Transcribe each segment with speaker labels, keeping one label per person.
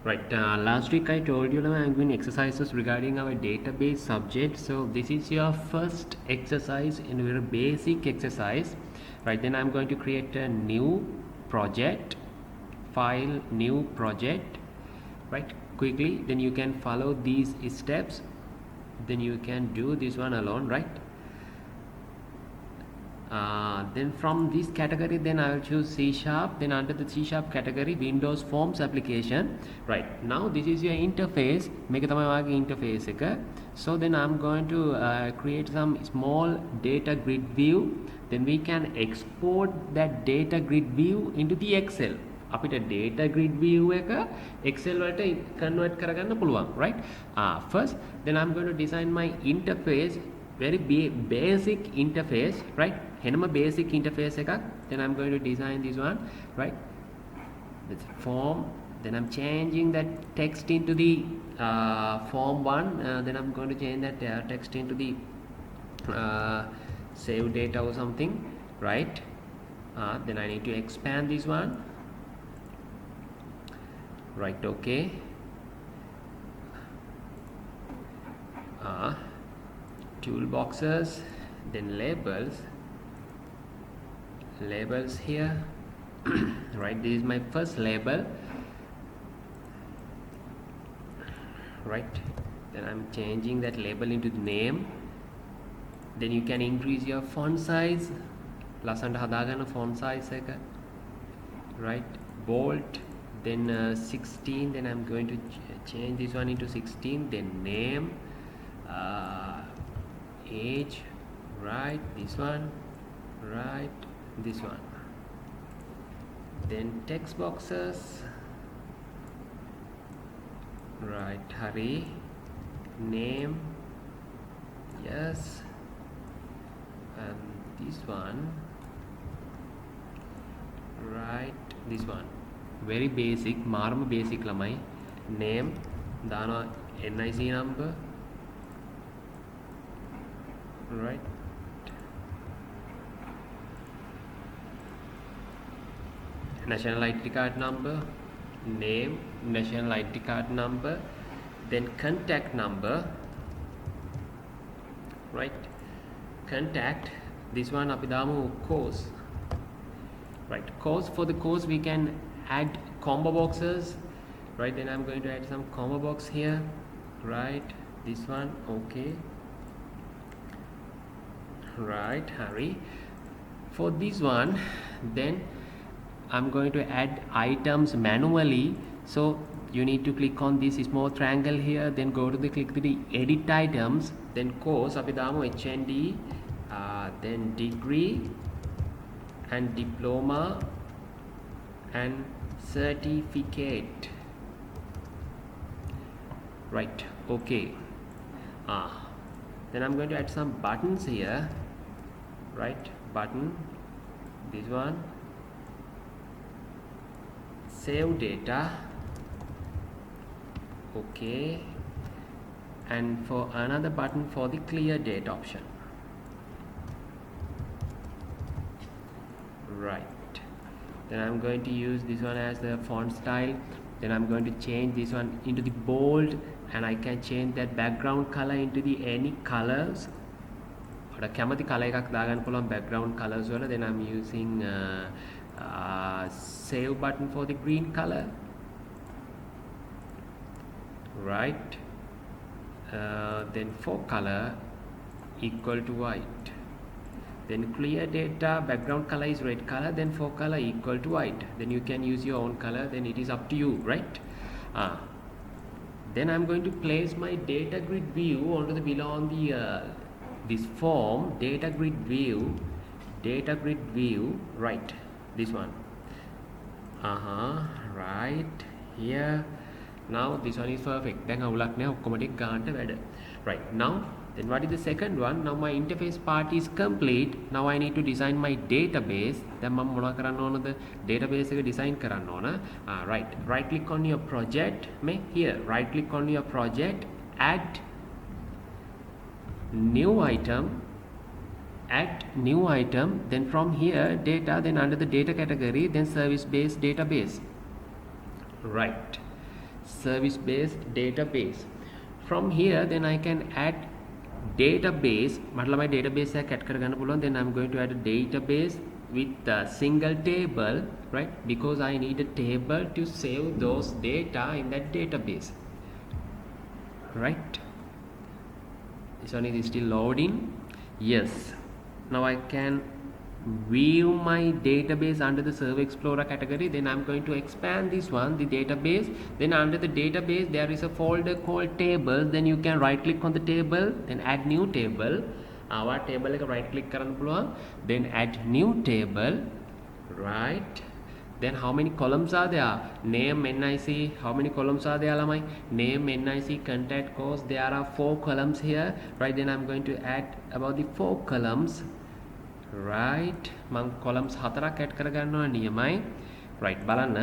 Speaker 1: Right, last week I told you that I'm doing exercises regarding our database subject. So this is your first exercise in a very basic exercise. Right, then I'm going to create a new project, file, new project. Right, quickly, then you can follow these steps. Then you can do this one alone, right? Then from this category, then I will choose C sharp. Then under the C sharp category, Windows Forms application. Right, now this is your interface. Make it interface. Okay? So then I'm going to create some small data grid view. Then we can export that data grid view into the Excel. අපිට data grid view එක Excel වලට convert කරගන්න පුළුවන්, right? First, then I'm going to design my interface, very basic interface, right? Henama basic interface එකක්. Then I'm going to design this one, right? This form. Then I'm changing that text into the form one. Then I'm going to change that text into the save data or something, right? Then I need to expand this one. Right, okay. Toolboxes, then labels here. Right, this is my first label, right? Then I'm changing that label into the name. Then you can increase your font size, ලස්සනට හදාගන්න font size එක, right? Bold, then 16. Then I'm going to change this one into 16. Then name, age, right? This one, right? This one. Then text boxes, right? Hari, name, yes, and this one, right? This one. Very basic, මාරම basic ළමයි. Name, දානවා NIC number, right? National ID card number, name, national ID card number, then contact number, right? Contact, this one අපි දාමු course, right? Course, for the course we can add combo boxes, right? Then I'm going to add some combo box here, right? This one, okay, right? Harry, for this one, then I'm going to add items manually. So you need to click on this small triangle here, then go to click the edit items, then course අපි දාමු HND, then degree and diploma and certificate, right? Okay. Then I'm going to add some buttons here, right? Button, this one, save data, okay, and for another button for the clear date option, right? Then I'm going to use this one as the font style. Then I'm going to change this one into the bold, and I can change that background color into the any colors. Or කැමති color එකක් දාගන්න පුළුවන් background colors වල. Then I'm using save button for the green color, right? Then for color equal to white. Then clear data background color is red color, then for color equal to white. Then you can use your own color, then it is up to you, right? Then I'm going to place my data grid view onto the below on the this form, data grid view, right? This one, right here. Now this one is perfect. Then අවුලක් නැහැ, ඔක්කොම ටික ගන්නට වැඩ. Right, now then what is the second one? Now my interface part is complete. Now I need to design my database. Then මම මොනවා කරන්න ඕනද? Database එක design කරන්න ඕන. Right click on your project. Here right click on your project, add new item, then from here data, then under the data category, then service based database, right? service based database. From here then I can add database. මට ළමයි database එකක් add කරගන්න පුළුවන්. Then I'm going to add a database with a single table, right? Because I need a table to save those data in that database, right? This one is still loading. Yes, now I can view my database under the Server Explorer category. Then I'm going to expand this one, the database. Then under the database there is a folder called tables. Then you can right click on the table, then add new table. Our table එක right click කරන්න පුළුවන්. Then add new table, right? Then how many columns are there? Name, NIC. How many columns are there ළමයි? Name, NIC, contact, course. There are 4 columns here, right? Then I'm going to add about the 4 columns, right? මම columns 4ක් add කරගන්නවා නියමයි. right බලන්න.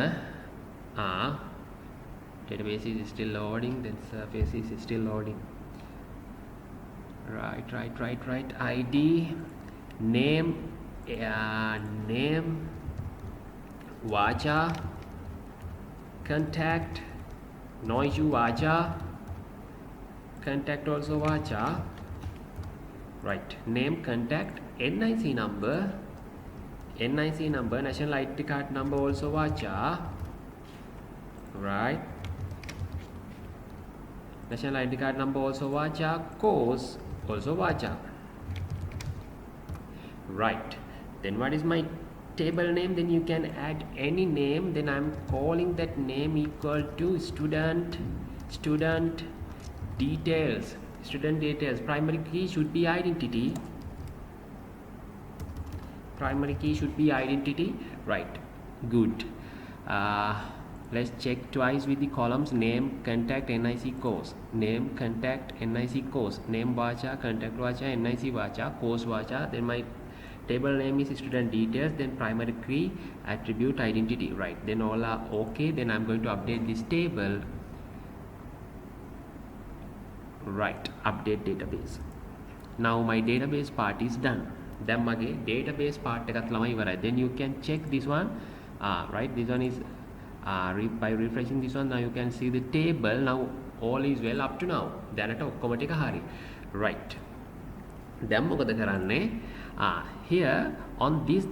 Speaker 1: database is still loading, then surface is still loading. right ID, name, name, vacha, contact, noiju vacha, contact also vacha, right? Name, contact, NIC number, national ID card number also vacha, right? National ID card number also vacha, course also vacha, right? Then what is my table name? Then you can add any name. Then I'm calling that name equal to student details. Primary key should be identity. Right? Good. Let's check twice with the columns. Name, contact, NIC, course. Name, contact, NIC, course. Name vacha, contact vacha, NIC vacha, course vacha. Then my table name is student details. Then primary key, attribute, identity, right? Then all are okay. Then I'm going to update this table, right? Update database. Now my database part is done. Then mage database part එකත් ළමයි ඉවරයි. Then you can check this one, right? This one is by refreshing this one. Now you can see the table. Now all is well up to now. දැනට ඔක්කොම ටික හරි, right? දැන් මොකද කරන්නේ? Here on this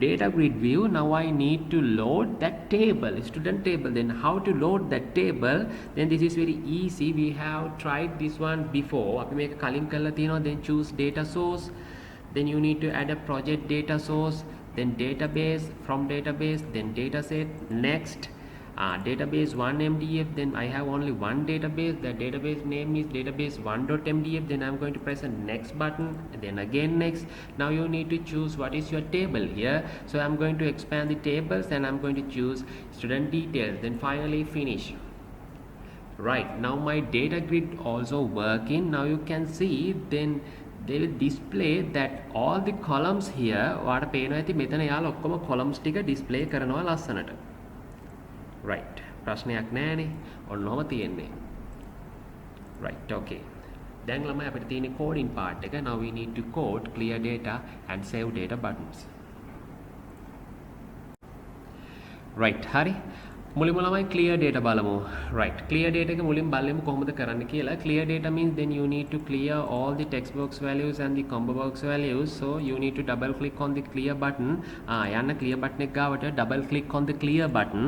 Speaker 1: data grid view, now I need to load that table, student table. Then how to load that table? Then this is very easy. We have tried this one before. අපි මේක කලින් කරලා තියෙනවා. Then choose data source. Then you need to add a project data source, then database, from database, then dataset, next database 1 MDF. Then I have only one database. The database name is database1.mdf. then I'm going to press a next button, and then again next. Now you need to choose what is your table here. So I'm going to expand the tables, and I'm going to choose student details, then finally finish. Right, now my data grid also working. Now you can see, then they will display that all the columns here. ඔයාට පේනවා ඇති මෙතන යාලා ඔක්කොම columns ටික display කරනවා ලස්සනට. right, ප්‍රශ්නයක් නැහැනේ. ඔන්නෝම තියෙන්නේ. right, okay. දැන් ළමයි අපිට තියෙන්නේ coding part එක. Now we need to code clear data and save data buttons. right, හරි. මුලින්ම ළමයි clear data බලමු. right, clear data එක මුලින් බලමු කොහොමද කරන්න කියලා. Clear data means then you need to clear all the text box values and the combo box values. So you need to double click on the clear button. යන්න clear button එක ගාවට double click on the clear button,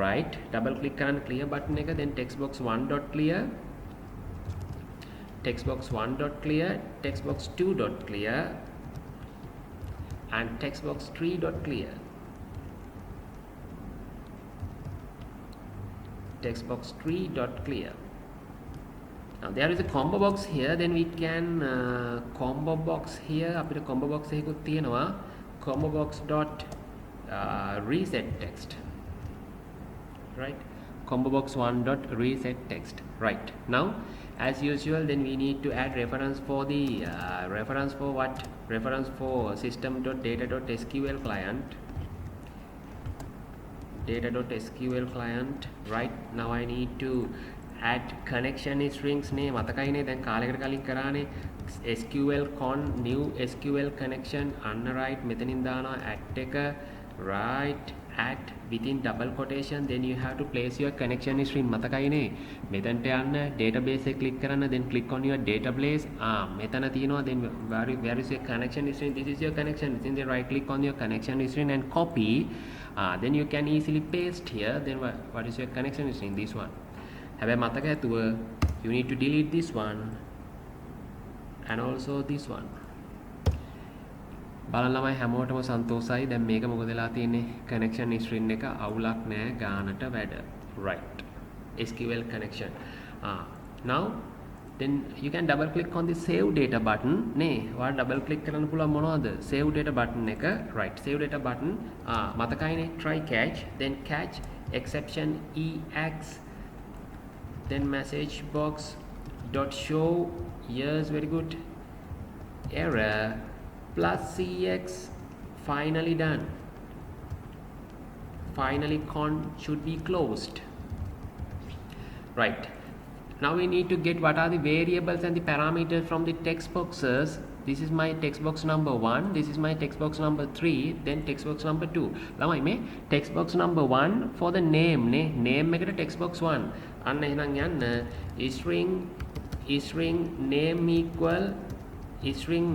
Speaker 1: right? double click කරන්න clear button එක, then text box 1 dot clear, text box 1 dot clear, text box 2 dot clear, and text box 3 dot clear. Text box 3 dot clear. Now there is a combo box here. Then we can combo box here. අපිට combo box එකකුත් තියෙනවා. Combo box dot reset text. Right? Combo box 1 dot reset text. Right. Now as usual, then we need to add reference for the reference for what? Reference for system.data.sql client. data.sql client. right, now I need to add connection strings name. මතකයිනේ දැන් කාලයකට කලින් කරානේ SQL con new SQL connection අන්න right මෙතනින් දානවා add එක, right? at within double quotation, then you have to place your connection string. මතකයිනේ මෙතනට යන්න database එක click කරන්න, then click on your database. මෙතන තියෙනවා, then where is your connection string? This is your connection string. Then right click on your connection string and copy. Then you can easily paste here. Then what is your connection string? This one. හැබැයි මතක ඇතුව you need to delete this one and also this one. බලන්න ළමයි හැමෝටම සන්තෝෂයි. දැන් මේක මොකද වෙලා තියෙන්නේ? connection string එක අවුලක් නෑ ගානට වැඩ. right, SQL connection. Now then you can double click on the save data button නේ. ඔයාලා double click කරන්න පුළුවන් මොනවද? save data button එක. right, save data button. මතකයිනේ try catch, then catch exception ex, then message box dot show. Yes, very good. Error plus cx, finally done. Finally con should be closed. Right, now we need to get what are the variables and the parameters from the text boxes. This is my text box number 1, this is my text box number 3, then text box number 2. ළමයි මේ text box number 1 for the name නේ, name එකට text box 1. අන්න එහෙනම් යන්න string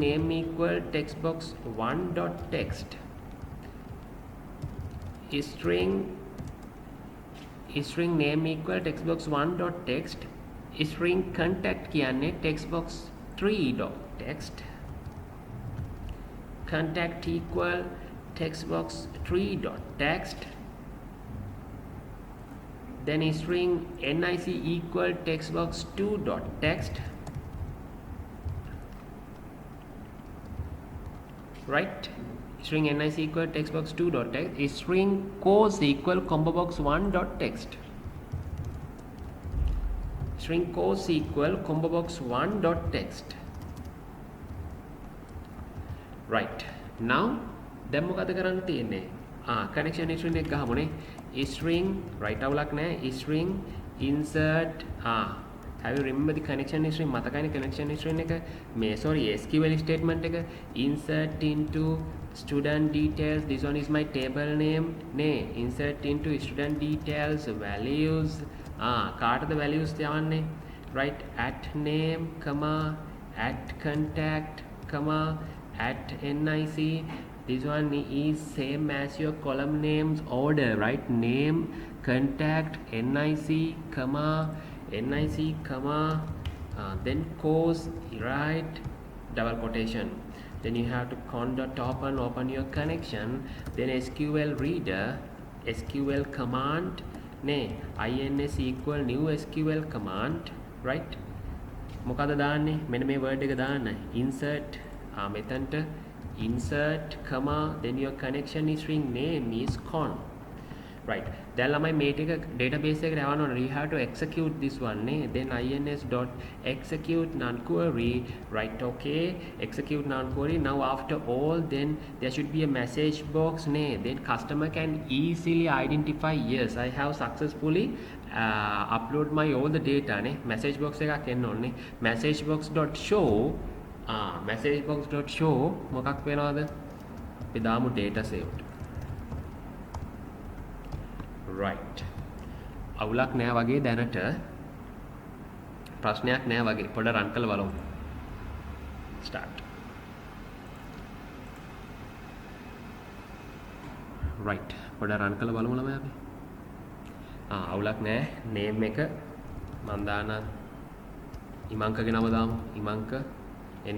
Speaker 1: name equal text box 1 dot text. string name equal text box 1 dot text. string contact කියන්නේ text box 3 dot text. contact equal text box 3 dot text. Then string nic equal text box 2 dot text. Right, string nic equal text box 2 dot text. string course equal combo box 1 dot text. string course equal combo box 1 dot text. right, now දැන් මොකද කරන්න තියෙන්නේ? connection string එක ගහමුනේ. string right අවුලක් නැහැ. string insert have you remember the connection string? මතකයිනේ connection string එක මේ sorry SQL statement එක insert into student details. This one is my table name නේ. insert into student details values. කාටද values යවන්නේ? right, at name comma at contact comma at nic. This one is same as your column names order, right? name, contact, nic comma then course, right, double quotation. Then you have to con dot open your connection, then SQL reader, SQL command නේ, ins equal new SQL command. right, මොකද දාන්නේ? මෙන්න මේ word එක දාන්න. insert මෙතනට insert comma then your connection string name is con. right, දැන් ළමයි මේ ටික database එකට යවන්න ඕන. you have to execute this one නේ. then ins dot execute non query. right, okay, execute non query. now after all then there should be a message box නේ. then customer can easily identify yes I have successfully upload my all the data නේ. message box එකක් එන්න ඕනේ. message box dot show message box dot show මොකක් වෙනවද? අපි දාමු data saved. right, අවුලක් නෑ වගේ දැනට, ප්‍රශ්නයක් නෑ වගේ. පොඩ රන් කරලා බලමු. start. right, පොඩ රන් කරලා බලමු ළමයි අපි. අවුලක් නෑ. name එක මන් දාන ඉමංකගේ නම දාමු. ඉමංක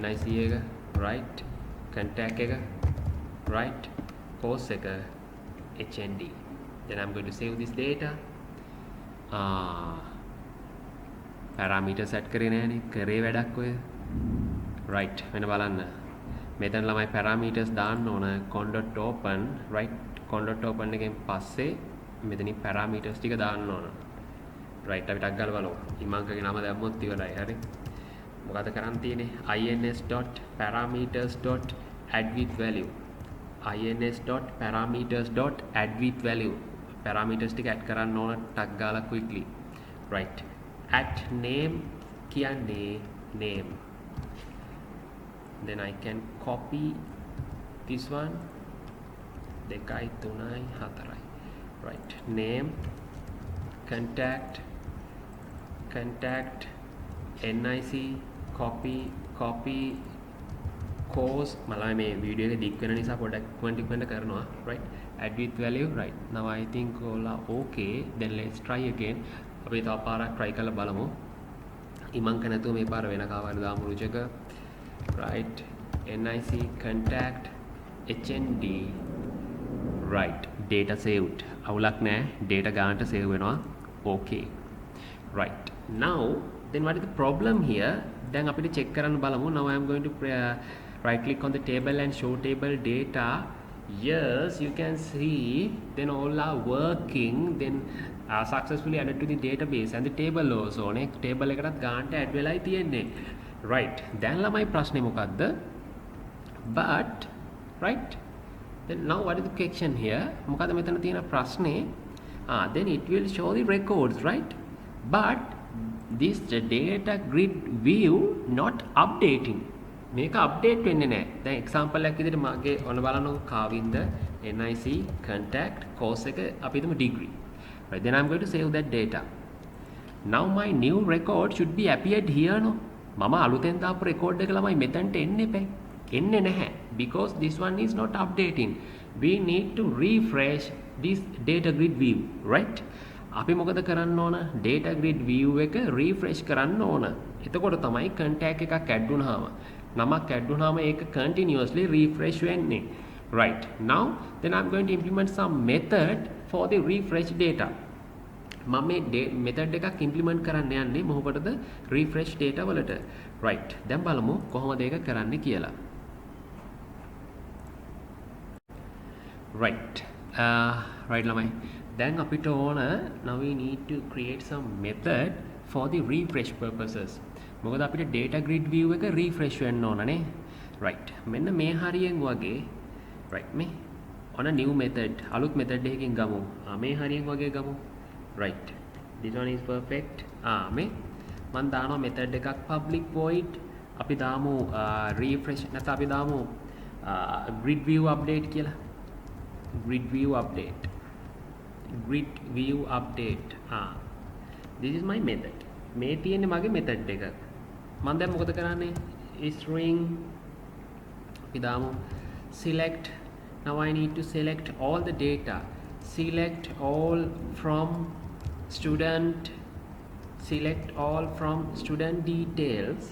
Speaker 1: nic එක right, contact එක right, course එක hnd. then I'm going to save this data. parameters set කරේ නෑනේ. කරේ වැඩක් ඔය. right, මෙන්න බලන්න. මෙතන ළමයි parameters දාන්න ඕන. con.open right, con.open එකෙන් පස්සේ මෙතනින් parameters ටික දාන්න ඕන. right, අපි ටක් ගාලා බලමු. ඉමංකගේ නම දැම්මොත් ඉවරයි. හරි, මොකද කරන් තියෙන්නේ? ins.parameters.add with value. ins.parameters.add with value. parameters ටික add කරන්න ඕන ටක් ගාලා quickly. right, at name කියන්නේ name. then I can copy this one 2 3 4 right, name, contact, nic, copy course මලයි මේ වීඩියෝ එක දික් වෙන නිසා පොඩ්ඩක් ක්වන්ටික් කරනවා, right, add with value, right. Now I think ඔයාලා okay, then let's try again. අපි තව පාරක් try කරලා බලමු. ඉමංක නැතුව මේ පාර වෙන කාවර දාමු රුචක, right, nic, contact, hnd, right, data saved. අවුලක් නැහැ, data ගන්නට save වෙනවා. Okay, right. Now then what is the problem here? දැන් අපිට check කරන්න බලමු. Now I am going to right click on the table and show table data. Yes, you can see then all are working, then successfully added to the database and the table also නේ table එකටත් ගන්නට add වෙලායි තියෙන්නේ, right. දැන් ළමයි ප්‍රශ්නේ මොකද්ද? But right, then now what is the question here? මොකද මෙතන තියෙන ප්‍රශ්නේ? Then it will show the records, right, but this data grid view not updating. මේක අප්ඩේට් වෙන්නේ නැහැ. දැන් එක්සැම්පල් එකක් විදිහට මගේ ඔන්න බලන්නකො කාවින්ද nic contact course එක අපි හිතමු degree. Right, then I'm going to save that data. Now my new record should be appeared here no. මම අලුතෙන් දාපු record එක ළමයි මෙතනට එන්නේ බෑ. එන්නේ නැහැ because this one is not updating. We need to refresh this data grid view, right. අපි මොකද කරන්න ඕන? data grid view එක refresh කරන්න ඕන. එතකොට තමයි contact එකක් add වුණාම නමක් add වුණාම ඒක continuously refresh වෙන්නේ, right. Now then I'm going to implement some method for the refresh data. මම මේ method එකක් implement කරන්න යන්නේ මොකටද? refresh data වලට, right. දැන් බලමු කොහොමද ඒක කරන්නේ කියලා, right. Right ළමයි, දැන් අපිට ඕන now we need to create some method for the refresh purposes. මොකද අපිට data grid view එක refresh වෙන්න ඕනනේ, right. මෙන්න මේ හරියෙන් වගේ, right, මේ on a new method අලුත් method එකකින් ගමු. මේ හරියෙන් වගේ ගමු, right. this one is perfect. මේ මම දානවා method එකක් public void. අපි දාමු refresh නැත්නම් අපි දාමු grid view update කියලා. grid view update. This is my method. මේ තියෙන්නේ මගේ method එක. මම දැන් මොකද කරන්නේ? string අපි දාමු select. Now I need to select all the data. Select all from student. Select all from student details.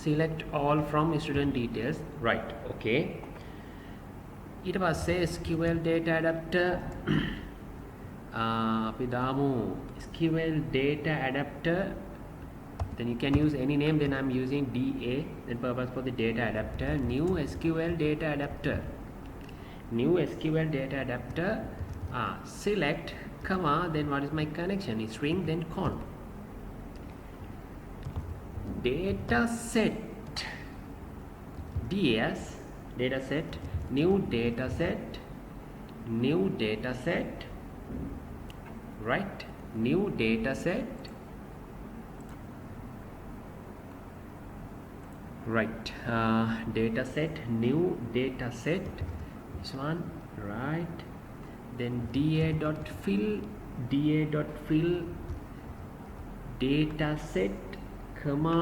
Speaker 1: Select all from student details, right. Okay. ඊට පස්සේ SQL data adapter අපි දාමු SQL data adapter, then you can use any name, then I'm using DA, then purpose for the data adapter, new SQL data adapter, select comma, then what is my connection is string, then con data set ds data set, new data set, right, new data set, right. Data set, new data set, this one, right. Then da.fill data set, comma,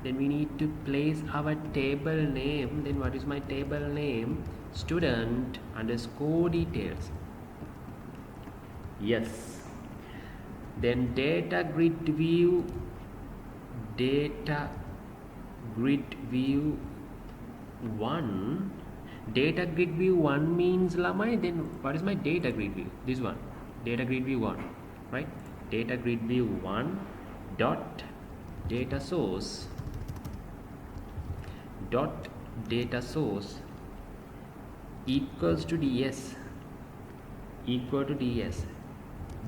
Speaker 1: then we need to place our table name. Then what is my table name? Student underscore details, yes. Then data grid view 1. Data grid view 1 means lamai, then what is my data grid view? This one, data grid view 1, right. Data grid view 1 dot data source equals to ds,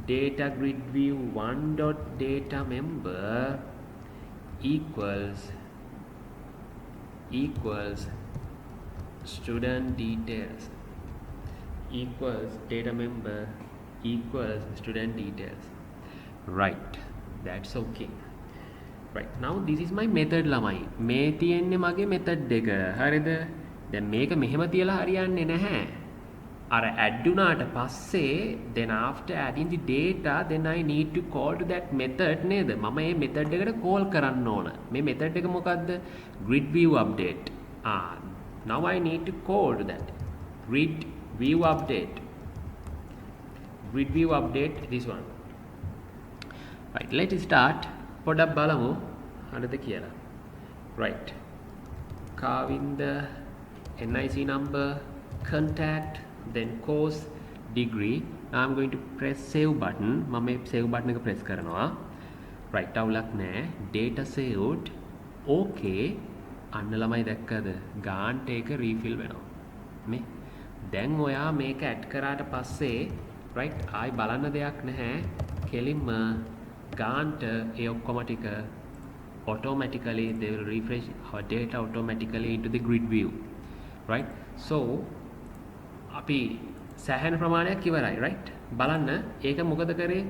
Speaker 1: data grid view 1 dot data member equals student details, data member equals student details, right. That's okay, right. Now this is my method lamai. මේ තියෙන්නේ මගේ method එක, හරිද? දැන් මේක මෙහෙම තියලා හරියන්නේ නැහැ. අර add වුණාට පස්සේ then after adding the data then I need to call to that method නේද මම මේ method එකට call කරන්න ඕන මේ method එක මොකද්ද grid view update now I need to call to that grid view update this one right let's start පොඩක් බලමු හරිද කියලා right Kavinda NIC number contact then course degree now I'm going to press save button මම මේ save button එක press කරනවා right අවුලක් නැහැ data saved okay අන්න ළමයි දැක්කද ගාන්ට එක refill වෙනවා මේ දැන් ඔයා මේක add කරාට පස්සේ right ආයි බලන්න දෙයක් නැහැ කෙලින්ම ගාන්ට ඒ ඔක්කොම ටික automatically they will refresh our data automatically into the grid view right so අපි සෑහෙන ප්‍රමාණයක් ඉවරයි right බලන්න ඒක මොකද කරේ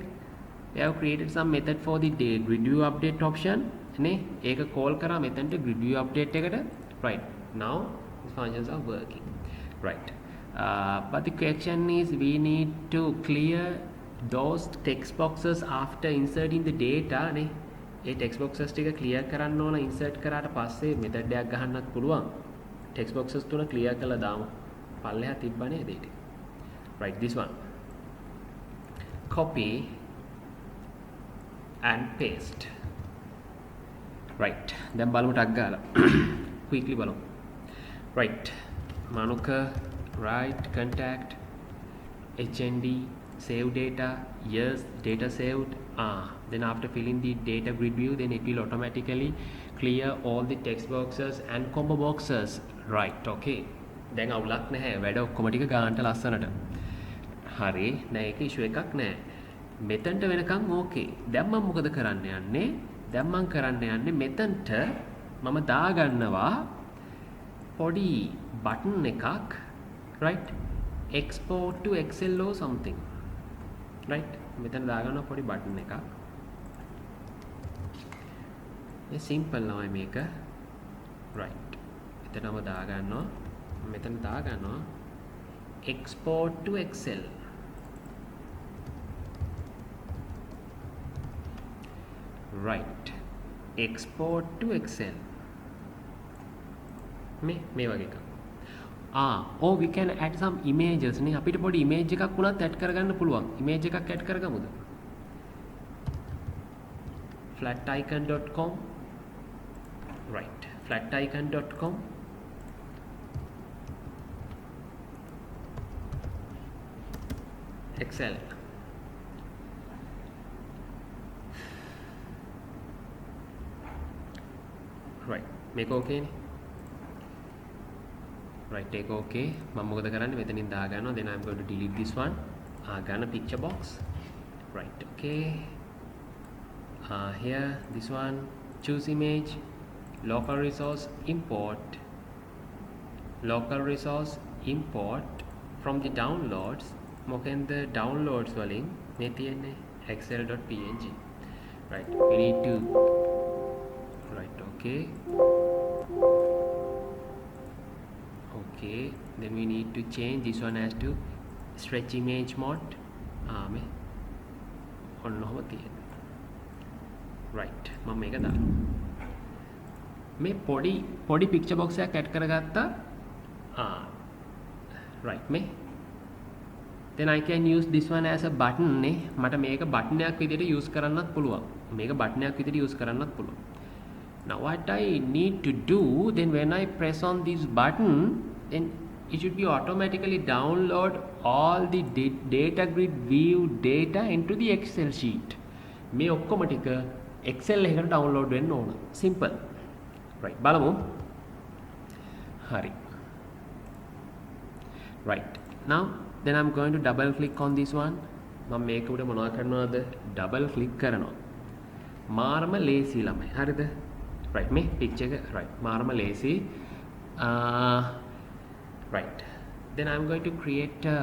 Speaker 1: we have created some method for the grid view update option නේ ඒක call කරා මෙතනට grid view update එකට right now these functions are working right but the question is we need to clear those text boxes after inserting the data නේ ඒ text boxes ටික clear කරන්න ඕන insert කරාට පස්සේ method එකක් ගහන්නත් පුළුවන් text boxes තුන clear කරලා දාමු පල්ලෙහා තිබ්බ නේද ඒක right this one copy and paste right දැන් බලමු ටක් ගාලා quickly බලමු right manuka right contact hnd save data yes data saved then after filling the data grid view then it will automatically clear all the text boxes and combo boxes right okay දැන් අවුලක් නැහැ වැඩ ඔක්කොම ටික ගානට ලස්සනට හරි නෑ ඒක ඉෂුව එකක් නෑ මෙතනට වෙනකන් ඕකේ දැන් මම මොකද කරන්න යන්නේ දැන් මම කරන්න යන්නේ මෙතනට මම දාගන්නවා පොඩි බටන් එකක් right export to excel or something right මෙතන දාගන්නවා පොඩි බටන් එකක් මේ සිම්පල් නෝයි මේක right එතනම දාගන්නවා මෙතන දාගන්නවා export to excel right export to excel මේ වගේ එකක් or we can add some images නේ අපිට පොඩි image එකක් වුණත් add කරගන්න පුළුවන් image එකක් add කරගමුද flaticon.com right flaticon.com excel right මේක okay නේ right take okay මම මොකද කරන්නේ මෙතනින් දා ගන්නවා then I'm going to delete this one ගන්න picture box right okay here this one choose image local resource import from the downloads මොකෙන්ද downloads වලින් මේ තියෙන්නේ excel.png right we need to right okay then we need to change this one as to stretch image mode මේ ඔන්නෝම තියෙන්නේ right මම මේක දානවා මේ පොඩි picture box එකක් add කරගත්තා right මේ then I can use this one as a button නේ මට මේක button එකක් විදිහට use කරන්නත් පුළුවන් මේක button එකක් විදිහට use කරන්නත් පුළුවන් now what I need to do then when I press on this button then it should be automatically download all the data grid view data into the excel sheet මේ ඔක්කොම ටික excel එකකට download වෙන්න ඕන simple right බලමු හරි right now then I'm going to double click on this one මම මේක උඩ මොනවද කරනවද double click කරනවා මාරම ලේසි ළමයි හරිද right මේ picture එක right මාරම ලේසි right then I'm going to create a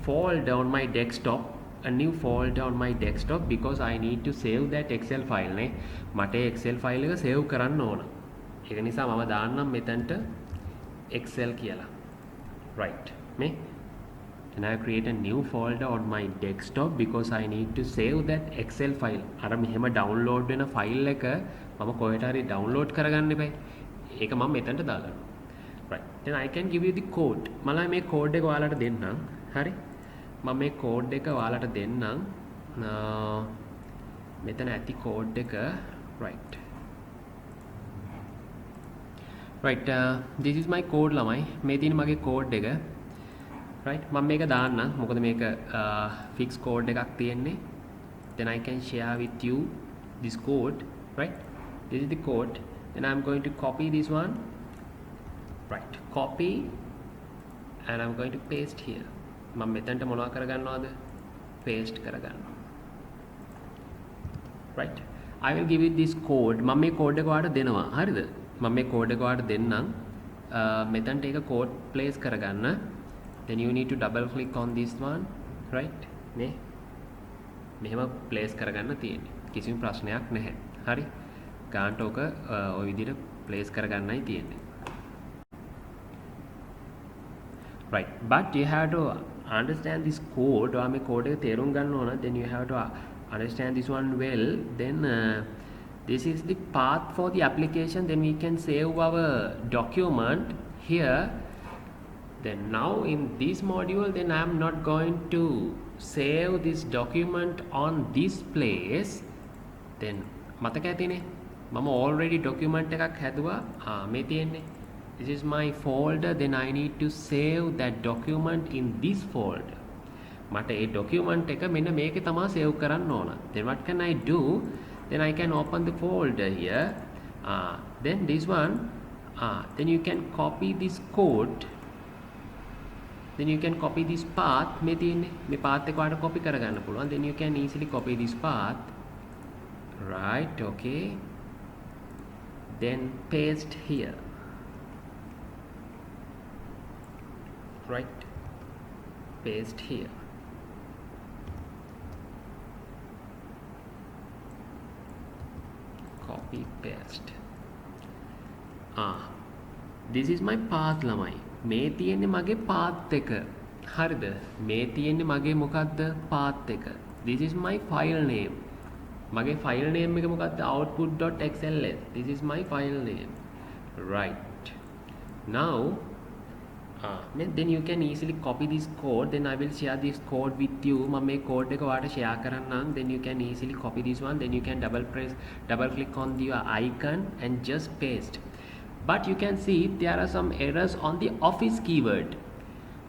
Speaker 1: folder on my desktop a new folder on my desktop because I need to save that excel file නේ මට excel file එක save කරන්න ඕන ඒක නිසා මම දාන්නම් මෙතනට excel කියලා. Right මේ and I create a new folder on my desktop because I need to save that excel file. අර මෙහෙම download වෙන file එක මම කොහෙට හරි download කරගන්න එපා. ඒක මම මෙතනට දාගන්නවා. Right. Then I can give you the code. මම මේ code එක ඔයාලට දෙන්නම්. හරි. මම මේ code එක ඔයාලට දෙන්නම්. මෙතන ඇති code එක. Right. Right. This is my code ළමයි. මේ තියෙන මගේ code එක. Right. මම මේක දාන්නම්. මොකද මේක fix code එකක් තියෙන්නේ. Then I can share with you this code. Right. This is the code. Then I'm going to copy this one. Right. Copy and I'm going to paste here. මම මෙතනට මොනවා කරගන්නවද? Paste කරගන්නවා. Right. I will give you this code. මම මේ code එක ඔයාලට දෙනවා. හරිද? මම මේ code එක ඔයාලට දෙන්නම්. මෙතනට ඒක code place කරගන්න. Then you need to double click on this one. Right. මේ මෙහෙම place කරගන්න තියෙන්නේ. කිසිම ප්‍රශ්නයක් නැහැ. හරි. ගානට ඔක ඔය විදිහට place කරගන්නයි තියෙන්නේ. Right, but you have to understand this code. ඔයා මේ code එක තේරුම් ගන්න ඕන. Then you have to understand this one well. Then this is the path for the application. Then we can save our document here. Then now in this module, then I am not going to save this document on this place. Then මතක ඇතිනේ මම already document එකක් හැදුවා. මේ තියෙන්නේ. This is my folder. Then I need to save that document in this folder. මට ඒ document එක මෙන්න මේකේ තමයි save කරන්න ඕන. Then what can I do? Then I can open the folder here. Then this one. Then you can copy this code. Then you can copy this path. මේ තියෙන්නේ මේ path එක ඔයාලට copy කරගන්න පුළුවන්. Then you can easily copy this path. Right. Okay. Then paste here. Right, paste here. Copy paste. This is my path ළමයි. මේ තියෙන්නේ මගේ path එක. හරිද? මේ තියෙන්නේ මගේ මොකක්ද path එක. This is my file name. මගේ file name එක මොකක්ද? output.xls. This is my file name. Right. Now then you can easily copy this code. Then I will share this code with you. මම මේ code එක ඔයාලට share කරන්නම්. Then you can easily copy this one. Then you can double click on the icon and just paste. But you can see there are some errors on the office keyword.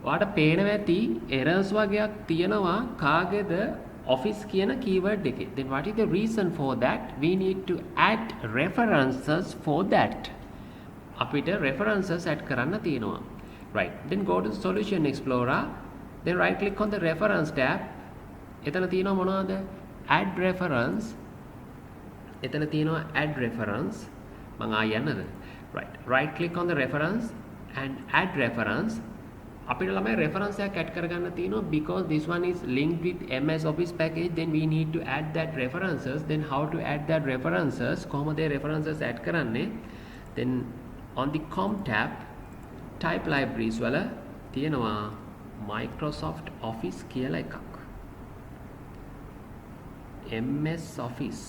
Speaker 1: ඔයාලට පේනවා ඇති errors වගේක් තියෙනවා කාගේද office කියන keyword එකේ. Then what is the reason for that? We need to add references for that. අපිට references add කරන්න තියෙනවා. Right, then go to Solution Explorer. Then right click on the Reference tab. එතන තියෙනවා මොනවද? Add Reference. එතන තියෙනවා Add Reference. මම යන්නද? Right, right click on the reference and add reference. අපිට ළමයි reference එකක් add කරගන්න තියෙනවා because this one is linked with MS Office package. Then we need to add that references. Then how to add that references? කොහොමද references add කරන්නේ? Then on the Com tab type libraries වල තියෙනවා Microsoft Office කියලා එකක්. MS Office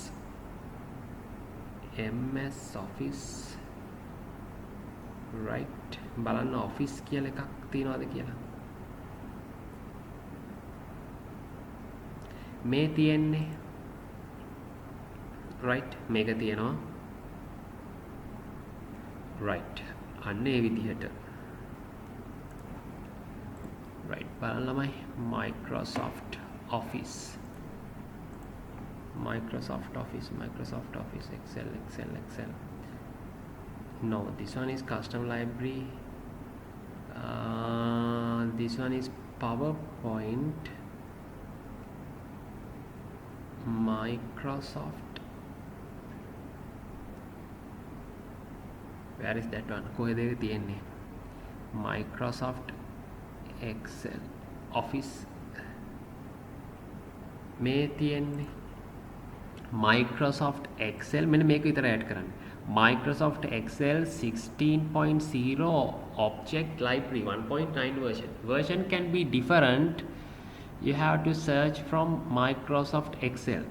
Speaker 1: right බලන්න Office කියලා එකක් තියෙනවද කියලා. මේ තියෙන්නේ right මේක තියෙනවා right අන්න ඒ විදිහට right බලන්න ළමයි Microsoft Office Excel. No, this one is custom library. This one is PowerPoint. Microsoft. Where is that one? කොහෙද ඒක තියෙන්නේ? Microsoft Excel Office. මේ තියෙන්නේ Microsoft Excel. මෙන්න මේක විතර ඇඩ් කරන්න. Microsoft Excel 16.0 object library 1.9 version can be different. You have to search from Microsoft Excel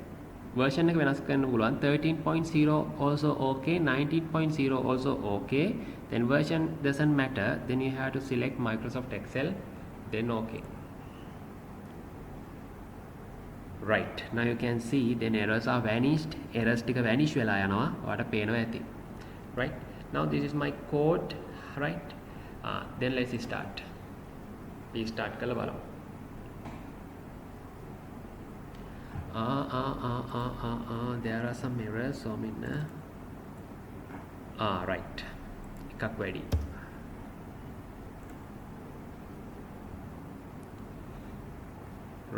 Speaker 1: version එක වෙනස් කරන්න පුළුවන්. 13.0 also okay, 19.0 also okay. Then version doesn't matter. Then you have to select Microsoft Excel, then okay. Right, now you can see then errors are vanished. Errors ටික vanish වෙලා යනවා. ඔයාලට පේනවා ඇති. Right, now this is my code. Right, then let's start. We start කරලා බලමු. There are some errors. So right, එකක් වැඩි.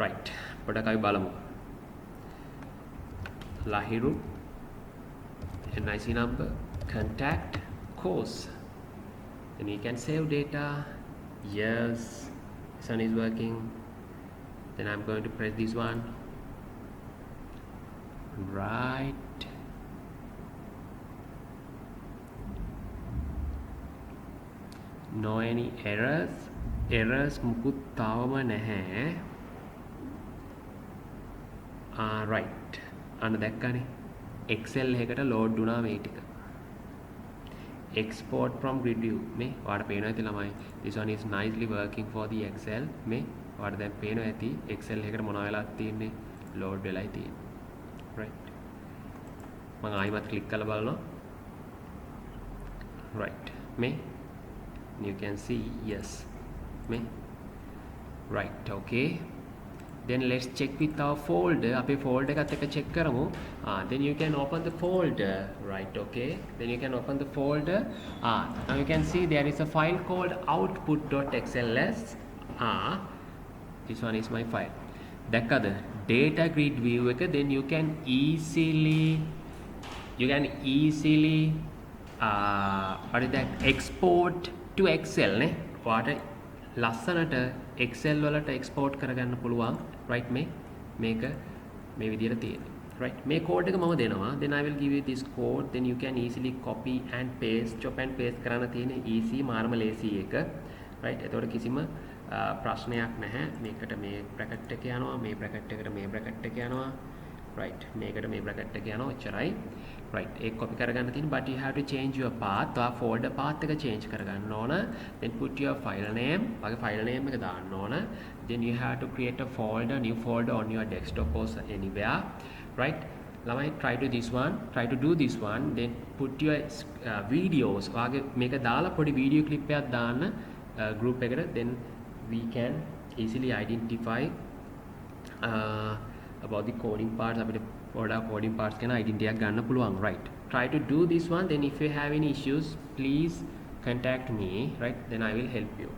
Speaker 1: Right, පොඩක් අපි බලමු. Lahiru, NIC number, contact, course. Then you can save data. Yes, this one is working. Then I'm going to press this one. Right, no any errors මුකුත් තාවම නැහැ. Right, අන්න දැක්කනේ Excel එකකට load වුණා මේ ටික. Export from grid view මේ ඔයාලට පේනවා ඇති ළමයි. This one is nicely working for the Excel. මේ ඔයාලට දැන් පේනවා ඇති Excel එකකට මොනවා වෙලාද තියෙන්නේ, load වෙලායි තියෙන්නේ. Right, මම ආයිමත් click කරලා බලනවා. Right, මේ you can see yes me. Right, okay. Then let's check with our folder. අපේ folder එකත් එක්ක check කරමු. Then you can open the folder. Right, okay. Then you can open the folder. Now you can see there is a file called output.xls. This one is my file. දැක්කද data grid view එක. Then you can easily what is that, export to Excel නේ. ඔයාට ලස්සනට Excel වලට export කරගන්න පුළුවන්. Right, මේක මේ විදිහට තියෙනවා. Right, මේ code එක මම දෙනවා. Then I will give you this code. Then you can easily copy and paste, chop and paste කරන්න තියෙන easy marmal AC එක. Right, එතකොට කිසිම ප්‍රශ්නයක් නැහැ. මේකට මේ bracket එක යනවා, මේ bracket එකට මේ bracket එක යනවා. Right, මේකට මේ bracket එක යනවා, එච්චරයි. Right, ඒක copy කරගන්න තියෙන, but you have to change your path. ඔයා folder path එක change කරගන්න ඕන. Then put your file name, වගේ file name එක දාන්න ඕන. Then you have to create a folder, new folder on your desktop or anywhere. Right, ළමයි try to do this one. Then put your videos, වගේ මේක දාලා පොඩි video clip එකක් දාන්න group එකට. Then we can easily identify about the coding parts. අපිට පොඩක් coding parts ගැන identity එකක් ගන්න පුළුවන්. Right, try to do this one. Then if you have any issues, please contact me. Right, then I will help you.